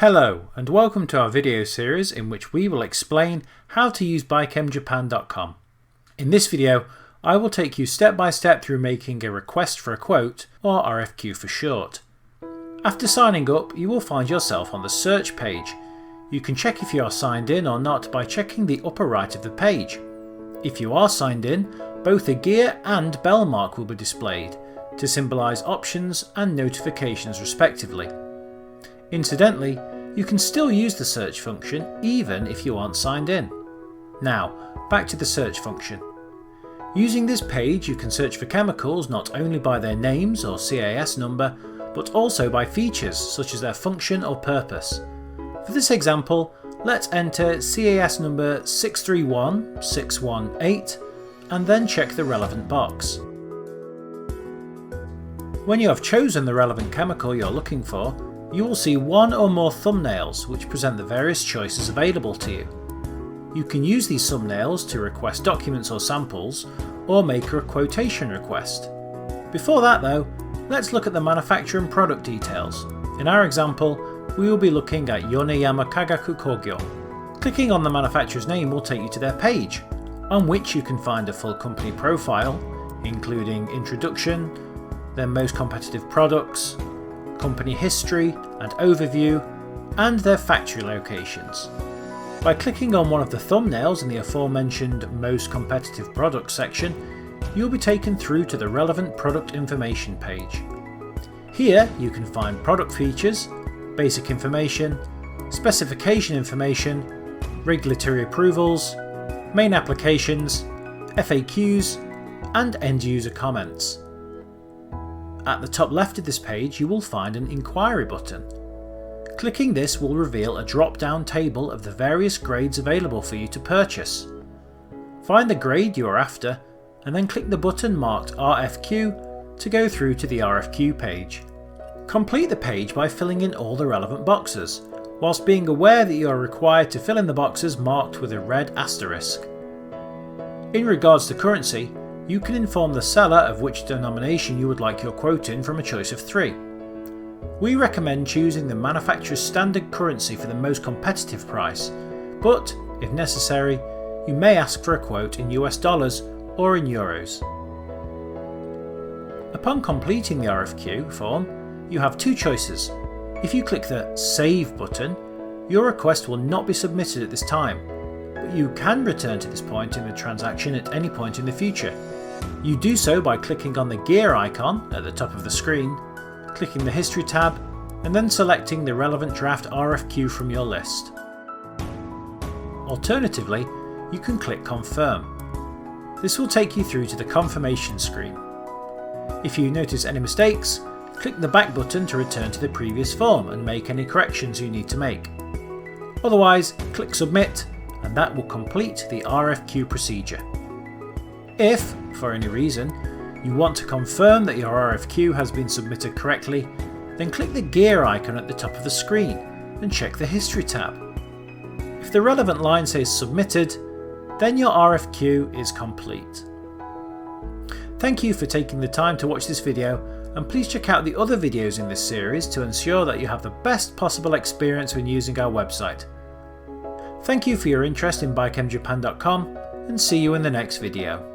Hello and welcome to our video series in which we will explain how to use BuyChemJapan.com. In this video I will take you step by step through making a request for a quote, or RFQ for short. After signing up you will find yourself on the search page. You can check if you are signed in or not by checking the upper right of the page. If you are signed in, both a gear and bell mark will be displayed to symbolise options and notifications respectively. Incidentally, you can still use the search function even if you aren't signed in. Now, back to the search function. Using this page you can search for chemicals not only by their names or CAS number, but also by features such as their function or purpose. For this example, let's enter CAS number 631618 and then check the relevant box. When you have chosen the relevant chemical you're looking for, you will see one or more thumbnails which present the various choices available to you. You can use these thumbnails to request documents or samples, or make a quotation request. Before that though, let's look at the manufacturer and product details. In our example, we will be looking at Yoneyama Kagaku Kogyo. Clicking on the manufacturer's name will take you to their page, on which you can find a full company profile, including introduction, their most competitive products, company history and overview, and their factory locations. By clicking on one of the thumbnails in the aforementioned most competitive products section, you'll be taken through to the relevant product information page. Here you can find product features, basic information, specification information, regulatory approvals, main applications, FAQs, and end user comments. At the top left of this page you will find an inquiry button. Clicking this will reveal a drop-down table of the various grades available for you to purchase. Find the grade you are after and then click the button marked RFQ to go through to the RFQ page. Complete the page by filling in all the relevant boxes, whilst being aware that you are required to fill in the boxes marked with a red asterisk. In regards to currency, you can inform the seller of which denomination you would like your quote in from a choice of 3. We recommend choosing the manufacturer's standard currency for the most competitive price, but if necessary, you may ask for a quote in US dollars or in euros. Upon completing the RFQ form, you have two choices. If you click the Save button, your request will not be submitted at this time, but you can return to this point in the transaction at any point in the future. You do so by clicking on the gear icon at the top of the screen, clicking the History tab, and then selecting the relevant draft RFQ from your list. Alternatively, you can click Confirm. This will take you through to the confirmation screen. If you notice any mistakes, click the back button to return to the previous form and make any corrections you need to make. Otherwise, click Submit and that will complete the RFQ procedure. If, for any reason, you want to confirm that your RFQ has been submitted correctly, then click the gear icon at the top of the screen and check the History tab. If the relevant line says Submitted, then your RFQ is complete. Thank you for taking the time to watch this video, and please check out the other videos in this series to ensure that you have the best possible experience when using our website. Thank you for your interest in BuyChemJapan.com, and see you in the next video.